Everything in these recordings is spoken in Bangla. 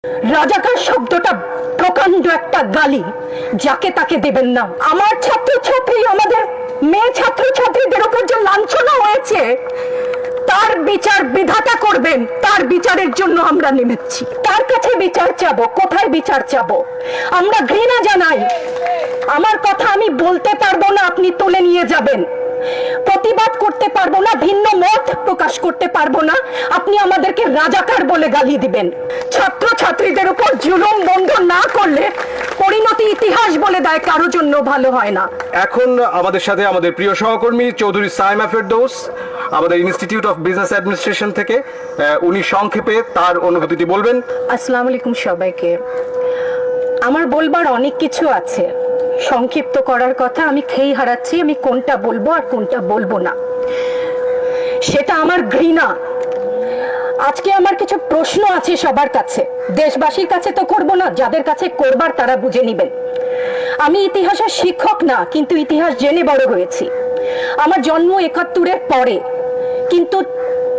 রাজাকার শব্দটা প্রকাণ্ড একটা গালি, যাকে তাকে দেবেন না। আমার ছাত্রছাত্রী, আমাদের মেয়ে ছাত্রছাত্রীদের উপর যে লাঞ্ছনা হয়েছে, তার বিচার বিধাতা করবেন। তার বিচারের জন্য আমরা নেমেছি। তার কাছে বিচার চাবো। কোথায় বিচার চাবো? আমরা ঘৃণা জানাই। আমার কথা আমি বলতে পারবো না, আপনি তুলে নিয়ে যাবেন। প্রতিবাদ করতে পারবো না, ভিন্ন মত প্রকাশ করতে পারবো না, আপনি আমাদেরকে রাজাকার বলে গালি দিবেন। ছাত্র ছাত্রীদের উপর জুলুম বন্ধ না করলে পরিণতি ইতিহাস বলে দেয় কারো জন্য ভালো হয় না। এখন আমাদের সাথে আমাদের প্রিয় সহকর্মী চৌধুরী সাইমা ফেরদৌস, আমাদের ইনস্টিটিউট অফ বিজনেস অ্যাডমিনিস্ট্রেশন থেকে, উনি সংক্ষেপে তার অনুভূতিটি বলবেন। আসসালামু আলাইকুম সবাইকে। আমার বলবার অনেক কিছু আছে, সংক্ষিপ্ত করার কথা আমি খেই হারাচ্ছি। আমি কোনটা বলবো আর কোনটা বলবো না, সেটা আমার ঘৃণা। আজকে আমার কিছু প্রশ্ন আছে সবার কাছে, দেশবাসীর কাছে তো করবো না, যাদের কাছে করবার তারা বুঝে নিবেন। আমি ইতিহাসের শিক্ষক না, কিন্তু ইতিহাস জেনে বড় হয়েছি। আমার জন্ম ৭১-এর পরে, কিন্তু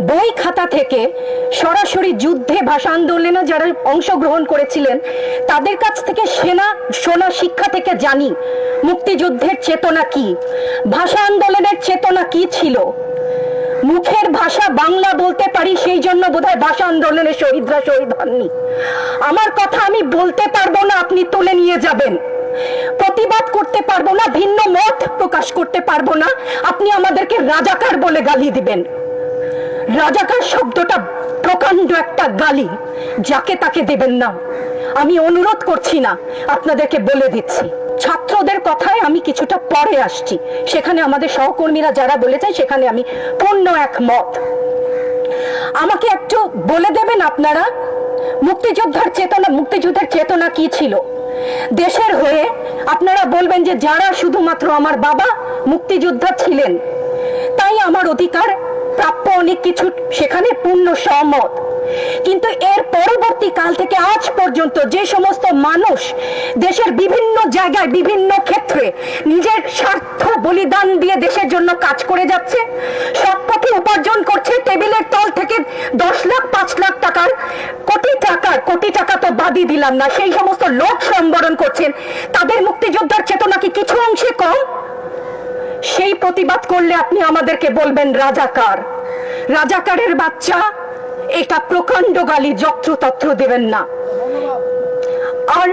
বই খাতা থেকে সরাসরি যুদ্ধে, ভাষা আন্দোলনে যারা অংশগ্রহণ করেছিলেন তাদের কাছ থেকে শোনা শিক্ষা থেকে জানি মুক্তিযুদ্ধের চেতনা কি, ভাষা আন্দোলনের চেতনা কি ছিল। মুখের ভাষা বাংলা বলতে পারি, সেই জন্য বোধহয় ভাষা আন্দোলনের শহীদরা শহীদ হননি। আমার কথা আমি বলতে পারবো না, আপনি তুলে নিয়ে যাবেন। প্রতিবাদ করতে পারবো না, ভিন্ন মত প্রকাশ করতে পারবো না, আপনি আমাদেরকে রাজাকার বলে গালি দিবেন। রাজাকার শব্দটা প্রকাণ্ড একটা গালি, যাকে তাকে দেবেন না। আমি অনুরোধ করছি না, আপনাদেরকে বলে দিচ্ছি। ছাত্রদের কথায় আমি কিছুটা পরে আসছি, সেখানে আমাদের সহকর্মীরা যারা বলেছেন সেখানে আমি পূর্ণ একমত। আমাকে একটু বলে দেবেন আপনারা, মুক্তিযুদ্ধের চেতনা কি ছিল দেশের হয়ে? আপনারা বলবেন যে যারা শুধুমাত্র আমার বাবা মুক্তিযোদ্ধা ছিলেন, তাই আমার অধিকার প্রাপ্য অনেক কিছু, সেখানে পূর্ণ সহমত। কিন্তু এর পরবর্তী কাল থেকে আজ পর্যন্ত যে সমস্ত মানুষ দেশের বিভিন্ন জায়গায় বিভিন্ন ক্ষেত্রে নিজের স্বার্থ বলিদান দিয়ে দেশের জন্য কাজ করে যাচ্ছে, সৎ পথে উপার্জন করছে, টেবিলের তল থেকে 10 লাখ 5 লাখ টাকার কোটি টাকা তো বাদই দিলাম না, সেই সমস্ত লোক সম্বরণ করছেন, তাদের মুক্তিযোদ্ধার চেতনা কি কিছু অংশে কম? সেই প্রতিবাদ করলে আপনি আমাদেরকে বলবেন রাজাকার। রাজাকারের বাচ্চা, এটা প্রকাণ্ড গালি, যত্রতত্র দেবেন না। আর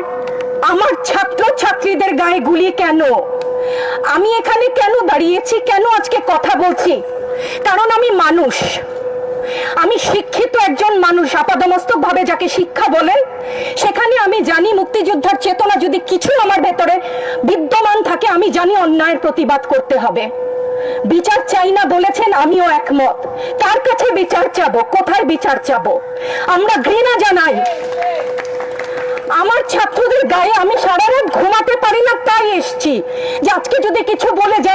আমার ছাত্র ছাত্রীদের গায়ে গুলি কেন? আমি এখানে কেন দাঁড়িয়েছি, কেন আজকে কথা বলছি? কারণ আমি মানুষ, আমি শিক্ষিত একজন মানুষ, আপাদমস্তক ভাবে যাকে শিক্ষা বলেন। সেখানে আমি জানি মুক্তিযোদ্ধার চেতনা যদি কিছু আমার ভেতরে বিদ্যমান থাকে, আমি জানি অন্যায়ের প্রতিবাদ করতে হবে। বিচার চাই না বলেছেন, আমিও একমত। কার কাছে বিচার চাবো? কোথায় বিচার চাবো? আমরা ঘৃণা জানাই। আমার ছাত্রদের গায়ে আমি সারা রাত ঘুমাতে পারি না, তাই এসছি যে আজকে যদি কিছু বলে যাই